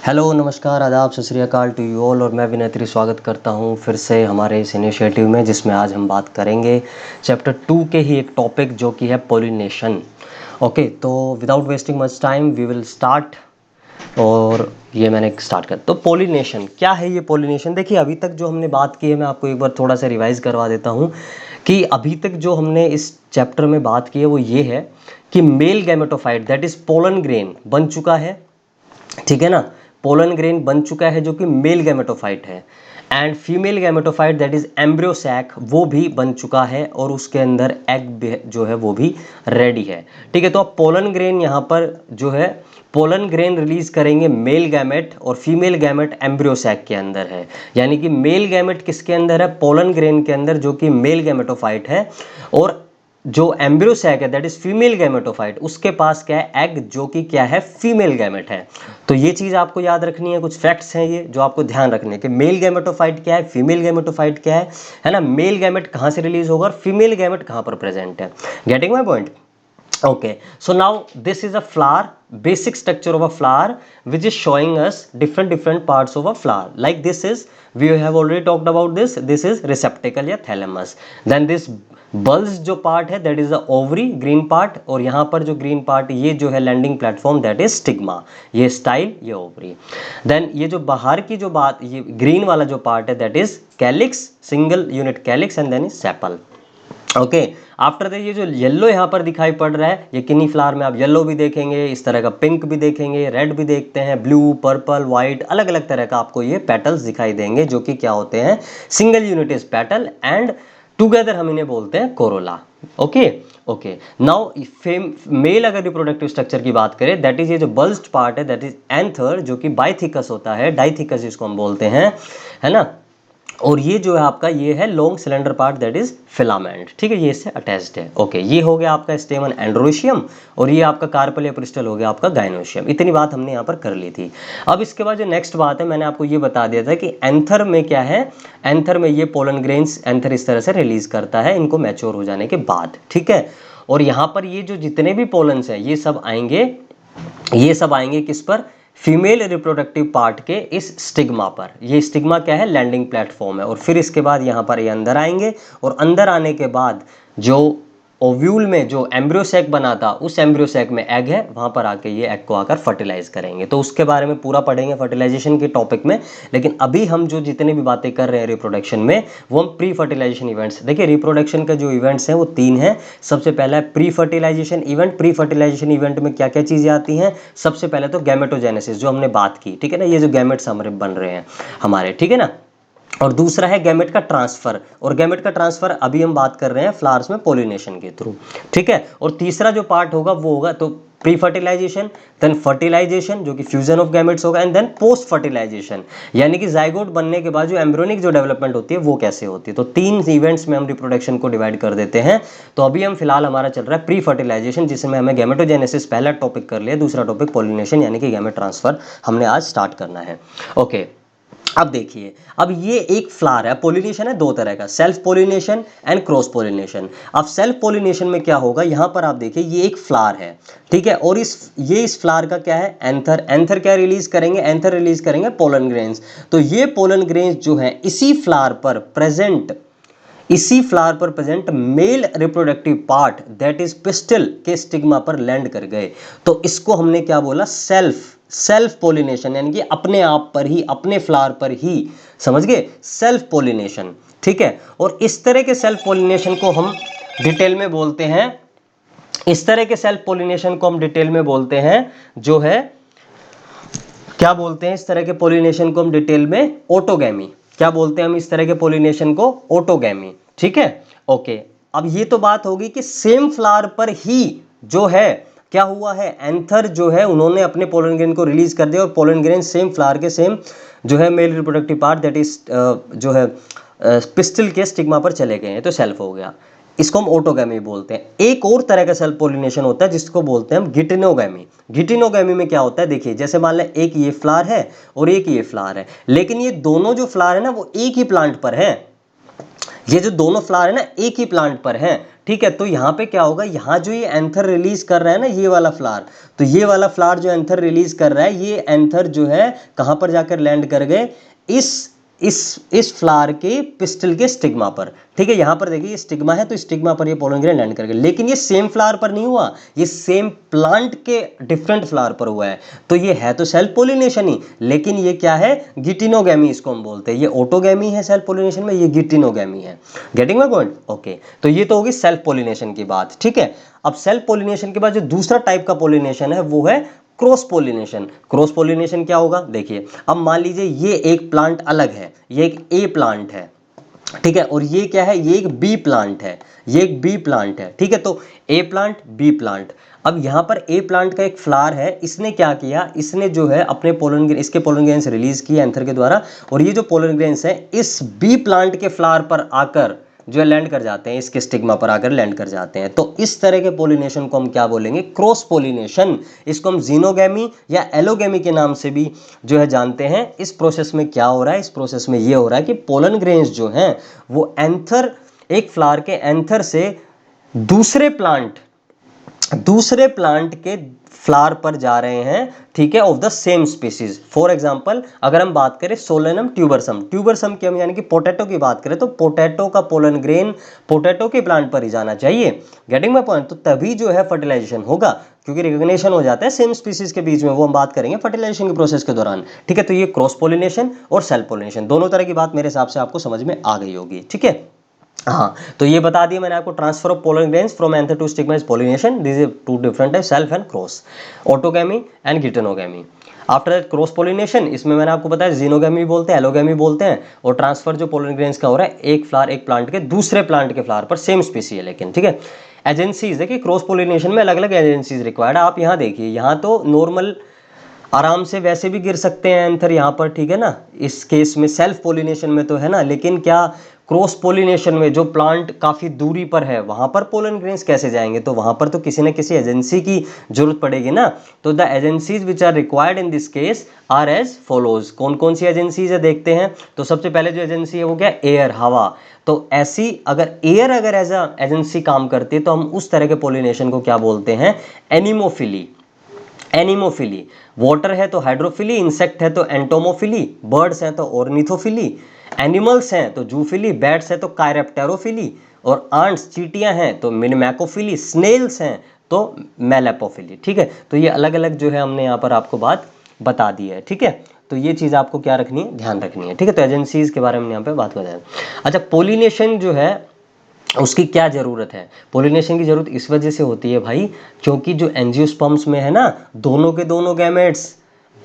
Hello नमस्कार आदाब सत श्री अकाल टू यू ऑल। और मैं विनय स्वागत करता हूं फिर से हमारे इस इनिशिएटिव में, जिसमें आज हम बात करेंगे चैप्टर 2 के ही एक टॉपिक जो कि है पोलिनेशन। ओके, तो without wasting much time we will start. और ये मैंने स्टार्ट कर, तो पोलिनेशन क्या है? ये पोलिनेशन देखिए, अभी तक जो हमने बात की है मैं आपको एक बार थोड़ा सा रिवाइज करवा देता हूँ कि अभी तक जो हमने इस चैप्टर में बात की है वो ये है कि male gametophyte that is pollen grain बन चुका है, ठीक है ना। पोलन ग्रेन बन चुका है जो कि मेल गैमेटोफाइट है, and female gametophyte that is embryo sac वो भी बन चुका है, और उसके अंदर एग जो है वो भी रेडी है, ठीक है। तो अब पोलन ग्रेन यहाँ पर जो है पोलन ग्रेन रिलीज करेंगे मेल गैमेट, और फीमेल गैमेट एम्ब्रियो सैक के अंदर है। यानी कि मेल गैमेट किसके अंदर है? पोलन ग्रेन के अंदर, जो कि मेल गैमेटोफाइट है, और जो एम्ब्रियो सैक है दैट इज फीमेल गैमेटोफाइट, उसके पास क्या है? एग, जो कि क्या है? फीमेल गैमेट है। तो ये चीज आपको याद रखनी है, कुछ फैक्ट्स हैं ये जो आपको ध्यान रखने हैं कि मेल गैमेटोफाइट क्या है, फीमेल गैमेटोफाइट क्या है ना। मेल गैमेट कहाँ से रिलीज होगा और फीमेल गैमेट कहाँ पर प्रेजेंट है। Getting my point? Okay, so now this is a flower, basic structure of a flower, which is showing us different parts of a flower. Like this is, we have already talked about this. This is receptacle या thalamus. Then this bulge जो part है that is the ovary, green part, और यहाँ पर जो green part ये जो है landing platform that is stigma. ये style, ये ovary. Then ये जो बाहर की जो बात, ये green वाला जो part है that is calyx, single unit calyx, and then is sepal. Okay, after that ये जो येलो यहाँ पर दिखाई पड़ रहा है, ये किन्नी फ्लावर में आप येलो भी देखेंगे, इस तरह का पिंक भी देखेंगे, रेड भी देखते हैं, ब्लू, पर्पल, व्हाइट, अलग अलग तरह का आपको ये पेटल्स दिखाई देंगे, जो कि क्या होते हैं? Single unit petal, and together हम इन्हें बोलते हैं corolla. Okay okay, now male अगर रिप्रोडक्टिव स्ट्रक्चर की बात करें, दैट इज ये जो बल्ज्ड पार्ट है दैट इज एंथर, जो कि बाइथिकस होता है, डाइथिकस जिसको हम बोलते हैं, है ना। और ये जो है आपका ये है long cylinder part that is filament, ठीक है, ये इससे अटैच्ड है। ओके, ये हो गया आपका स्टेमन एंड्रोशियम, और ये आपका कार्पल या क्रिस्टल हो गया आपका गाइनोशियम। इतनी बात हमने यहाँ पर कर ली थी। अब इसके बाद जो नेक्स्ट बात है, मैंने आपको ये बता दिया था कि एंथर में क्या है? एंथर में ये पोलन ग्रेन्स एंथर इस तरह से रिलीज करता है इनको मैच्योर हो जाने के बाद, ठीक है। और यहाँ पर ये जो जितने भी पोलन्स हैं ये सब आएंगे किस पर? फीमेल रिप्रोडक्टिव पार्ट के इस स्टिग्मा पर। ये स्टिग्मा क्या है? लैंडिंग प्लेटफॉर्म है। और फिर इसके बाद यहाँ पर ये अंदर आएंगे, और अंदर आने के बाद जो ओव्यूल में जो एम्ब्रियो सैक बना था, उस एम्ब्रियो सैक में एग है, वहाँ पर आके ये एग को आकर फर्टिलाइज करेंगे। तो उसके बारे में पूरा पढ़ेंगे फर्टिलाइजेशन के टॉपिक में। लेकिन अभी हम जो जितने भी बातें कर रहे हैं रिप्रोडक्शन में, वो हम प्री फर्टिलाइजेशन इवेंट्स। देखिए, रिप्रोडक्शन का जो इवेंट्स हैं वो 3 हैं। सबसे पहला है pre fertilization event. Pre fertilization event में क्या क्या चीज़ें आती हैं? सबसे पहले तो गैमेटोजेनेसिस, जो हमने बात की, ठीक है ना, ये जो गैमेट्स हमारे बन रहे हैं हमारे, ठीक है ना। और दूसरा है गैमेट का ट्रांसफर, और गैमेट का ट्रांसफर अभी हम बात कर रहे हैं फ्लावर्स में पोलिनेशन के थ्रू, ठीक है। और तीसरा जो पार्ट होगा वो होगा तो प्री फर्टिलाइजेशन, देन फर्टिलाइजेशन जो कि फ्यूजन ऑफ गैमेट्स होगा, एंड देन पोस्ट फर्टिलाइजेशन, यानी कि जाइगोट बनने के बाद जो एम्ब्रियोनिक जो डेवलपमेंट होती है वो कैसे होती है। तो 3 इवेंट्स में हम रिप्रोडक्शन को डिवाइड कर देते हैं। तो अभी हम फिलहाल हमारा चल रहा है प्री फर्टिलाइजेशन, जिसमें हमें गैमेटोजेनेसिस पहला टॉपिक कर लिया, दूसरा टॉपिक पोलिनेशन यानी कि गैमेट ट्रांसफर हमने आज स्टार्ट करना है। ओके, अब देखिए, अब ये एक फ्लावर है, पोलिनेशन है 2 तरह का, self pollination and cross pollination. अब सेल्फ पोलिनेशन में क्या होगा? यहां पर आप देखिए ये एक फ्लावर है, ठीक है, और इस फ्लावर का क्या है? एंथर। एंथर क्या रिलीज करेंगे? एंथर रिलीज करेंगे पोलन ग्रेन्स। तो ये पोलन ग्रेन्स जो है इसी फ्लावर पर present male reproductive part that is pistol के स्टिग्मा पर लैंड कर गए। तो इसको हमने क्या बोला? सेल्फ पोलिनेशन, यानी कि अपने आप पर ही, अपने फ्लावर पर ही, समझ गए? सेल्फ पोलिनेशन, ठीक है। और इस तरह के सेल्फ पोलिनेशन को हम डिटेल में बोलते हैं, जो है क्या बोलते हैं? इस तरह के पोलिनेशन को हम डिटेल में ऑटोगैमी। क्या बोलते हैं हम इस तरह के पोलिनेशन को? ऑटोगैमी, ठीक है। ओके, अब ये तो बात होगी कि सेम फ्लावर पर ही जो है क्या हुआ है? एंथर जो है उन्होंने अपने पोलन ग्रेन को रिलीज कर दिया, और पोलन ग्रेन सेम फ्लावर के सेम जो है male reproductive part that is जो है पिस्टल के स्टिग्मा पर चले गए हैं, तो सेल्फ हो गया। इसको हम ऑटोगैमी बोलते हैं। एक और तरह का सेल्फ पोलिनेशन होता है जिसको बोलते हैं हम गिटिनोगैमी। गिटिनोगैमी में क्या होता है? देखिए, जैसे मान लें एक ये फ्लावर है और एक ये फ्लावर है, लेकिन ये दोनों जो फ्लावर है ना वो एक ही प्लांट पर है, ये जो दोनों फ्लावर है ना एक ही प्लांट पर है, ठीक है। तो यहाँ पे क्या होगा, यहाँ जो ये एंथर रिलीज कर रहा है ना ये वाला फ्लावर, तो ये वाला फ्लावर जो एंथर रिलीज कर रहा है, ये एंथर जो है कहाँ पर जाकर लैंड कर गए, इस फ्लावर के पिस्टल के स्टिग्मा पर, ठीक है। यहां पर देखिए ये स्टिग्मा है, तो स्टिग्मा पर ये पोलन ग्रेन लैंड कर गए, लेकिन ये सेम फ्लावर पर नहीं हुआ, ये सेम प्लांट के डिफरेंट फ्लावर पर हुआ है। तो ये है तो सेल्फ पोलिनेशन ही, लेकिन ये क्या है, गिटिनोगैमी इसको हम बोलते हैं। ये ऑटोगैमी है सेल्फ पोलिनेशन में, ये गिटिनोगैमी है। Getting my point? ओके, तो ये तो होगी सेल्फ पोलिनेशन की बात, ठीक है। अब सेल्फ पोलिनेशन के बाद जो दूसरा टाइप का पोलिनेशन है वो है क्रॉस पोलिनेशन। क्रॉस पोलिनेशन क्या होगा, देखिए अब मान लीजिए ये एक प्लांट अलग है, ये एक ए प्लांट है, ठीक है, और ये क्या है, ये एक बी प्लांट है, ये एक बी प्लांट है, ठीक है। तो ए प्लांट बी प्लांट, अब यहां पर ए प्लांट का एक फ्लावर है, इसने क्या किया, इसने जो है अपने पोलन ग्रेन, इसके पोलन ग्रेन्स रिलीज किए एंथर के द्वारा, और ये जो पोलन ग्रेन्स है इस बी प्लांट के फ्लावर पर आकर जो है लैंड कर जाते हैं, इसके स्टिग्मा पर आकर लैंड कर जाते हैं। तो इस तरह के पोलिनेशन को हम क्या बोलेंगे, क्रॉस पोलिनेशन। इसको हम जीनोगैमी या एलोगैमी के नाम से भी जो है जानते हैं। इस प्रोसेस में क्या हो रहा है, इस प्रोसेस में ये हो रहा है कि पोलन ग्रेन्स जो हैं वो एंथर, एक फ्लावर के एंथर से दूसरे प्लांट के फ्लावर पर जा रहे हैं, ठीक है, of the same species. For example अगर हम बात करें सोलेनम ट्यूबरसम, ट्यूबरसम की हम यानी कि पोटैटो की बात करें, तो पोटैटो का पोलन ग्रेन पोटैटो के प्लांट पर ही जाना चाहिए। Getting my point? तो तभी जो है फर्टिलाइजेशन होगा, क्योंकि रिकॉग्निशन हो जाता है सेम स्पीसीज के बीच में, वो हम बात करेंगे फर्टिलाइजेशन के प्रोसेस के दौरान, ठीक है। तो ये क्रॉस पोलिनेशन और सेल्फ पोलिनेशन दोनों तरह की बात मेरे हिसाब से आपको समझ में आ गई होगी, ठीक है। हाँ, तो ये बता दिया मैंने आपको, transfer of pollen grains from anther to stigma is pollination. This is two different type, self and cross, autogamy and geitonogamy. After that cross pollination, इसमें मैंने आपको बताया जीनोगैमी बोलते हैं, एलोगैमी बोलते हैं, और ट्रांसफर जो पोलन ग्रेन्स का हो रहा है एक फ्लावर, एक प्लांट के दूसरे प्लांट के फ्लावर पर, सेम स्पीसी है लेकिन, ठीक है। एजेंसीज देखिए, क्रॉस पोलिनेशन में अलग अलग एजेंसीज रिक्वायर्ड है। आप यहाँ देखिए, यहाँ तो नॉर्मल आराम से वैसे भी गिर सकते हैं एंथर यहाँ पर, ठीक है ना, इस केस में सेल्फ पोलिनेशन में तो है ना, लेकिन क्या क्रॉस पोलिनेशन में जो प्लांट काफ़ी दूरी पर है वहाँ पर पोलन ग्रेन्स कैसे जाएंगे, तो वहाँ पर तो किसी न किसी एजेंसी की जरूरत पड़ेगी ना। तो the agencies which are required in this case are as follows. कौन कौन सी एजेंसीज है देखते हैं। तो सबसे पहले जो एजेंसी है वो क्या, एयर, हवा। तो ऐसी अगर एयर अगर एज अ एजेंसी काम करती है तो हम उस तरह के पोलिनेशन को क्या बोलते हैं, एनिमोफिली। एनिमोफिली, वाटर है तो हाइड्रोफिली, इंसेक्ट है तो एंटोमोफिली, बर्ड्स हैं तो ऑर्निथोफिली, एनिमल्स हैं तो जूफिली, बैट्स हैं तो कायरेप्टेरोफिली, और आंट्स चींटियां हैं तो मिनमैकोफिली, स्नेल्स हैं तो मेलेपोफिली, ठीक है। तो ये अलग अलग जो है हमने यहाँ पर आपको बात बता दी है, ठीक है। तो ये चीज़ आपको क्या रखनी है, ध्यान रखनी है, ठीक है। तो एजेंसीज के बारे में यहाँ पे बात बताया। अच्छा, पोलिनेशन जो है उसकी क्या ज़रूरत है, पोलिनेशन की ज़रूरत इस वजह से होती है भाई, क्योंकि जो एंजियोस्पर्म्स में है ना, दोनों के दोनों गैमेट्स,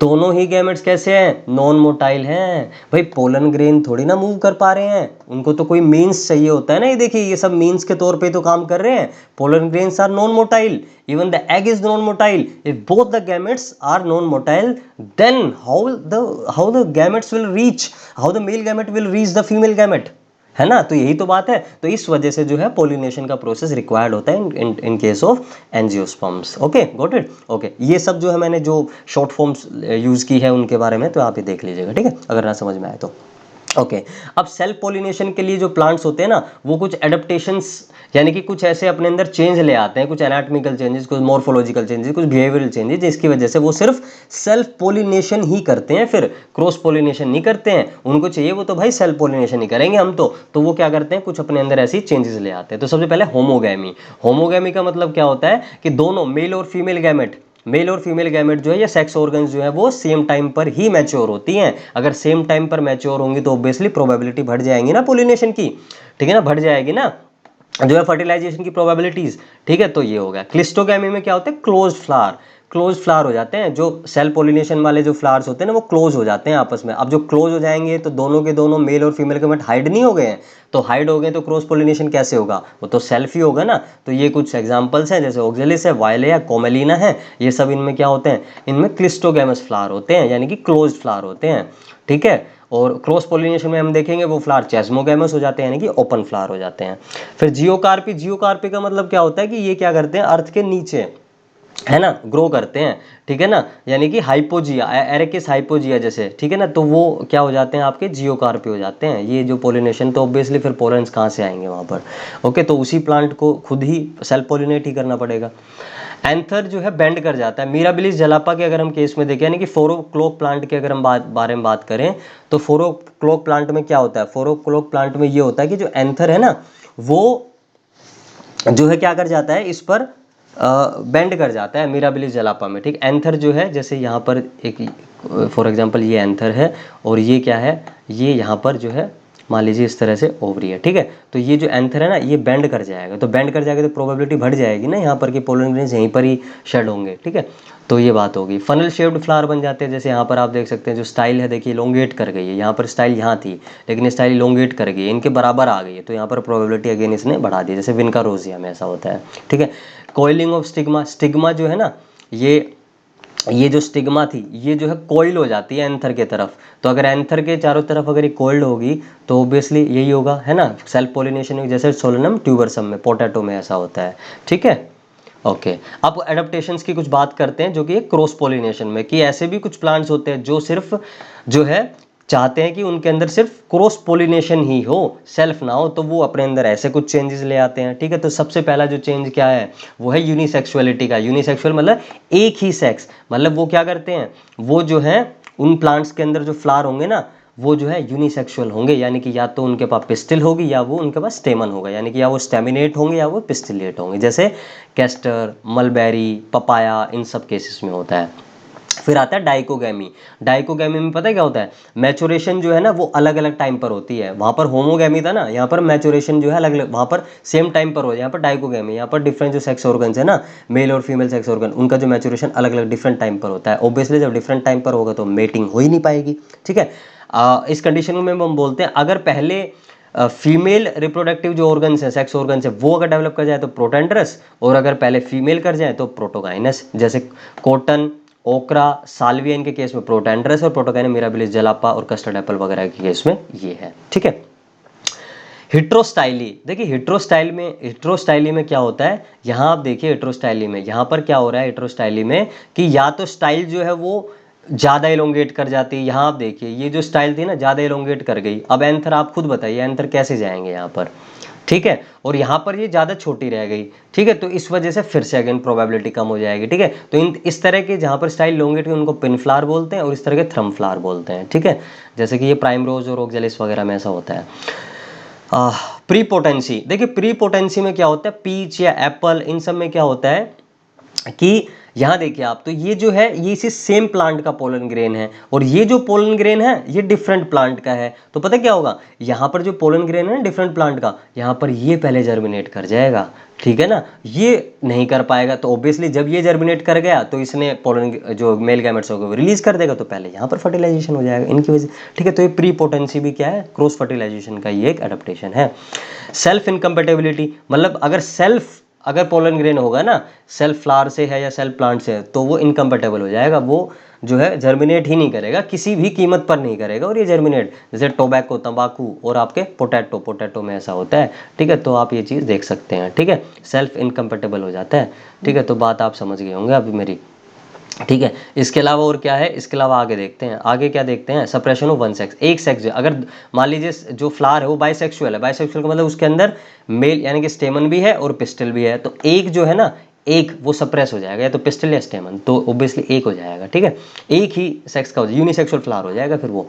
दोनों ही गैमेट्स कैसे हैं, नॉन मोटाइल हैं। भाई पोलन ग्रेन थोड़ी ना मूव कर पा रहे हैं, उनको तो कोई मीन्स चाहिए होता है ना। ये देखिए ये सब मीन्स के तौर पे तो काम कर रहे हैं। Pollen grains are non motile, even the egg is non motile. If both the gametes are non motile, then how the gametes will reach, how the male gamete will reach the female gamete, है ना। तो यही तो बात है। तो इस वजह से जो है पोलिनेशन का प्रोसेस रिक्वायर्ड होता है in case of angiosperms. Okay, got it. Okay, ये सब जो है मैंने जो शॉर्ट फॉर्म्स यूज़ की है उनके बारे में तो आप ये देख लीजिएगा, ठीक है, अगर ना समझ में आए तो। ओके, अब सेल्फ पोलिनेशन के लिए जो प्लांट्स होते हैं ना, वो कुछ एडेप्टेशंस यानी कि कुछ ऐसे अपने अंदर चेंज ले आते हैं, कुछ एनाटॉमिकल चेंजेस, कुछ मॉर्फोलॉजिकल चेंजेस, कुछ बिहेवियरल चेंजेस, जिसकी वजह से वो सिर्फ सेल्फ पोलिनेशन ही करते हैं, फिर क्रॉस पोलिनेशन नहीं करते हैं। उनको चाहिए वो तो भाई सेल्फ पोलिनेशन ही करेंगे हम तो वो क्या करते हैं, कुछ अपने अंदर ऐसी चेंजेस ले आते हैं। तो सबसे पहले होमोगैमी। होमोगैमी का मतलब क्या होता है कि दोनों मेल और फीमेल गैमेट, मेल और फीमेल गैमेट जो है या सेक्स ऑर्गन्स जो है वो सेम टाइम पर ही मैच्योर होती हैं। अगर सेम टाइम पर मैच्योर होंगी तो ऑब्वियसली प्रोबेबिलिटी बढ़ जाएंगी ना पोलिनेशन की, ठीक है ना, बढ़ जाएगी ना जो है फर्टिलाइजेशन की प्रोबेबिलिटीज, ठीक है। तो ये हो गया। क्लिस्टोगैमी में क्या होता है, क्लोज फ्लावर, क्लोज फ्लावर हो जाते हैं। जो सेल्फ पोलिनेशन वाले जो फ्लावर्स होते हैं ना वो क्लोज हो जाते हैं आपस में। अब जो क्लोज हो जाएंगे तो दोनों के दोनों मेल और फीमेल गैमेट हाइड नहीं हो गए हैं, तो हाइड हो गए तो क्रॉस पोलिनेशन कैसे होगा, वो तो सेल्फ ही होगा ना। तो ये कुछ एग्जांपल्स हैं, जैसे ऑक्जेलिस है, वायलेया, कोमेलिना है, ये सब इनमें क्या होते हैं, इनमें क्लिस्टोगैमस फ्लावर होते हैं, यानी कि क्लोज फ्लावर होते हैं, ठीक है। और क्रॉस पोलिनेशन में हम देखेंगे वो फ्लावर चेस्मोगैमस हो जाते हैं, यानी कि ओपन फ्लावर हो जाते हैं। फिर जियोकार्पी, जियोकार्पी का मतलब क्या होता है कि ये क्या करते हैं, अर्थ के नीचे है ना, ग्रो करते हैं, ठीक है ना, यानी कि हाइपोजिया, एरेकिस हाइपोजिया जैसे, ठीक है ना, तो वो क्या हो जाते हैं आपके जियोकार्पी हो जाते हैं ये जो पोलिनेशन, तो ऑब्वियसली फिर पोलन्स कहाँ से आएंगे वहाँ पर। ओके, तो उसी प्लांट को खुद ही सेल्फ पोलिनेट ही करना पड़ेगा। एंथर जो है बेंड कर जाता है। मिराबिलिस जलापा के अगर हम केस में देखें, यानी कि 4 o'clock प्लांट की अगर हम बारे में बात करें, तो 4 o'clock प्लांट में क्या होता है, 4 o'clock प्लांट में ये होता है कि जो एंथर है ना, वो जो है क्या कर जाता है, इस पर बेंड कर जाता है मिराबिलिस जलापा में, ठीक। एंथर जो है, जैसे यहाँ पर एक फॉर एग्जांपल ये एंथर है, और ये क्या है, ये यहाँ पर जो है मान लीजिए इस तरह से ओवरी है, ठीक है। तो ये जो एंथर है ना, ये बेंड कर जाएगा, तो बेंड कर जाएगा तो प्रोबेबिलिटी बढ़ जाएगी ना यहाँ पर कि पोलन ग्रेन्स यहीं पर ही शेड होंगे, ठीक है। तो ये बात होगी। फनल शेप्ड फ्लावर बन जाते हैं, जैसे यहाँ पर आप देख सकते हैं जो स्टाइल है, देखिए इलोंगेट कर गई है, यहाँ पर स्टाइल यहाँ थी लेकिन स्टाइल इलोंगेट कर गई है, इनके बराबर आ गई है, तो यहाँ पर प्रोबेबिलिटी अगेन इसने बढ़ा दी, जैसे विनका रोजिया में ऐसा होता है, ठीक है। कॉइलिंग ऑफ स्टिग्मा, स्टिग्मा जो है ना, ये जो स्टिग्मा थी, ये जो है कोइल हो जाती है एंथर के तरफ, तो अगर एंथर के चारों तरफ अगर ये कोइल्ड होगी तो ऑब्वियसली यही होगा, है ना, सेल्फ पोलिनेशन, जैसे सोलेनम ट्यूबरसम में, पोटैटो में ऐसा होता है, ठीक है। ओके, अब एडेप्टेशंस की कुछ बात करते हैं, जो कि क्रॉस पोलिनेशन में, कि ऐसे भी कुछ प्लांट्स होते हैं जो सिर्फ जो है चाहते हैं कि उनके अंदर सिर्फ क्रॉस पोलिनेशन ही हो, सेल्फ ना हो, तो वो अपने अंदर ऐसे कुछ चेंजेस ले आते हैं, ठीक है। तो सबसे पहला जो चेंज क्या है, वो है यूनिसेक्सुअलिटी का। यूनिसेक्सुअल मतलब एक ही सेक्स, मतलब वो क्या करते हैं, वो जो है उन प्लांट्स के अंदर जो फ्लावर होंगे ना, वो जो है यूनिसेक्सुअल होंगे, यानी कि या तो उनके पास पिस्टिल होगी या वो उनके पास स्टेमन होगा, यानी कि या वो स्टेमिनेट होंगे या वो पिस्टिलेट होंगे, जैसे कैस्टर, मलबेरी, पपाया, इन सब केसेस में होता है। फिर आता है डाइकोगैमी। डाइकोगैमी में पता है क्या होता है, मैचुरेशन जो है ना वो अलग अलग टाइम पर होती है। वहाँ पर होमोगैमी था ना, यहाँ पर मैचुरेशन जो है अलग अलग, वहाँ पर सेम टाइम पर हो जाए, यहाँ पर डाइकोगैमी, यहाँ पर डिफरेंट जो सेक्स ऑर्गन्स है ना, मेल और फीमेल सेक्स ऑर्गन, उनका जो मैचुरेशन अलग अलग डिफरेंट टाइम पर होता है। ऑब्वियसली जब डिफरेंट टाइम पर होगा तो मेटिंग हो ही नहीं पाएगी, ठीक है। इस कंडीशन में हम बोलते हैं, अगर पहले फीमेल रिप्रोडक्टिव जो ऑर्गन्स है, सेक्स ऑर्गन्स है, वो अगर डेवलप कर जाए तो प्रोटेंडरस, और अगर पहले फीमेल कर जाए तो प्रोटोगाइनस, जैसे कॉटन, ओकरा, साल्विया, इनके केस में प्रोटेंडरस, और प्रोटोगाइनस मिराबिलिस जलापा और कस्टर्ड एप्पल वगैरह के केस में ये है, ठीक है। हिट्रोस्टाइली, देखिए हिट्रोस्टाइली में क्या होता है, यहाँ आप देखिए हिट्रोस्टाइली में यहाँ पर क्या हो रहा है, हिट्रोस्टाइली में कि या तो स्टाइल जो है वो ज़्यादा इलोंगेट कर जाती है, यहाँ आप देखिए ये जो स्टाइल थी ना ज़्यादा इलोंगेट कर गई, अब एंथर आप खुद बताइए एंथर कैसे जाएंगे यहाँ पर, ठीक है, और यहाँ पर ये ज़्यादा छोटी रह गई, ठीक है, तो इस वजह से फिर से अगेन प्रोबेबिलिटी कम हो जाएगी, ठीक है। तो इस तरह के जहाँ पर स्टाइल लोंगेट उनको पिन फ्लावर बोलते हैं, और इस तरह के थ्रम फ्लावर बोलते हैं, ठीक है, जैसे कि ये प्राइम रोज और ओक्जेलिस वगैरह में ऐसा होता है। प्री पोटेंसी, देखिए प्री पोटेंसी में क्या होता है, पीच या एप्पल, इन सब में क्या होता है कि यहाँ देखिए आप, तो ये जो है ये इसी सेम प्लांट का पोलन ग्रेन है, और ये जो पोलन ग्रेन है ये डिफरेंट प्लांट का है, तो पता क्या होगा, यहाँ पर जो पोलन ग्रेन है डिफरेंट प्लांट का, यहाँ पर ये पहले जर्मिनेट कर जाएगा, ठीक है ना, ये नहीं कर पाएगा, तो ऑब्वियसली जब ये जर्मिनेट कर गया तो इसने पोलन जो मेल गैमेट्स होगा वो रिलीज कर देगा, तो पहले यहाँ पर फर्टिलाइजेशन हो जाएगा इनकी वजह, ठीक है। तो ये प्री पोटेंसी भी क्या है, क्रॉस फर्टिलाइजेशन का ये एक एडेप्टेशन है। सेल्फ इनकम्पेटेबिलिटी, मतलब अगर पोलन ग्रेन होगा ना, सेल्फ फ्लावर से है या सेल्फ प्लांट से है, तो वो इनकम्पेटेबल हो जाएगा, वो जो है जर्मिनेट ही नहीं करेगा, किसी भी कीमत पर नहीं करेगा, और ये जर्मिनेट जैसे टोबैको, तंबाकू, और आपके पोटैटो में ऐसा होता है, ठीक है। तो आप ये चीज़ देख सकते हैं, ठीक है, सेल्फ इनकम्पेटेबल हो जाता है, ठीक है। तो बात आप समझ गए होंगे अभी मेरी, ठीक है। इसके अलावा और क्या है, इसके अलावा आगे देखते हैं, आगे क्या देखते हैं, सप्रेशन ऑफ वन सेक्स, एक सेक्स जो अगर मान लीजिए जो फ्लावर है वो बाइसेक्सुअल है, बाइसेक्सुअल का मतलब उसके अंदर मेल यानी कि स्टेमन भी है और पिस्टल भी है, तो एक जो है ना, एक वो सप्रेस हो जाएगा, या तो पिस्टल या स्टेमन, तो ऑब्वियसली एक हो जाएगा, ठीक है, एक ही सेक्स का हो जाएगा, यूनिसेक्सुअल फ्लावर हो जाएगा फिर वो।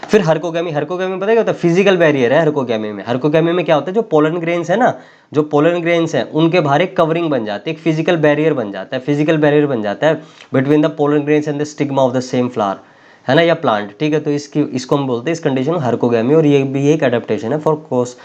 फिर हर्कोगैमी, हर्कोगैमी पता है क्या होता है, फिजिकल बैरियर है हर्कोगैमी में। हर्कोगैमी में क्या होता है, जो पोलन ग्रेन्स है ना, जो पोलन ग्रेन्स हैं उनके बाहर एक कवरिंग बन जाती है, एक फिजिकल बैरियर बन जाता है, फिजिकल बैरियर बन जाता है between the pollen grains and the stigma of the same flower, है ना, या प्लांट, ठीक है। तो इसको हम बोलते हैं इस कंडीशन को हर्कोगैमी, और ये भी एक एडेप्टेशन है फॉर क्रॉस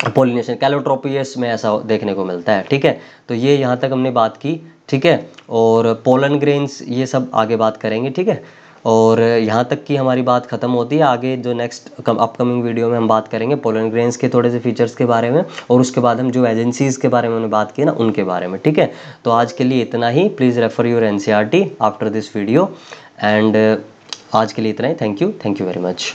पोलिनेशन। कैलोट्रोपियस में ऐसा देखने को मिलता है, ठीक है। तो ये यहाँ तक हमने बात की, ठीक है, और पोलन ग्रेन्स ये सब आगे बात करेंगे, ठीक है। और यहाँ तक की हमारी बात ख़त्म होती है, आगे जो नेक्स्ट अपकमिंग वीडियो में हम बात करेंगे पोलन ग्रेन्स के थोड़े से फीचर्स के बारे में, और उसके बाद हम जो एजेंसीज़ के बारे में हमने बात की ना उनके बारे में, ठीक है। तो आज के लिए इतना ही, please refer your NCERT after this video, and आज के लिए इतना ही। Thank you very much.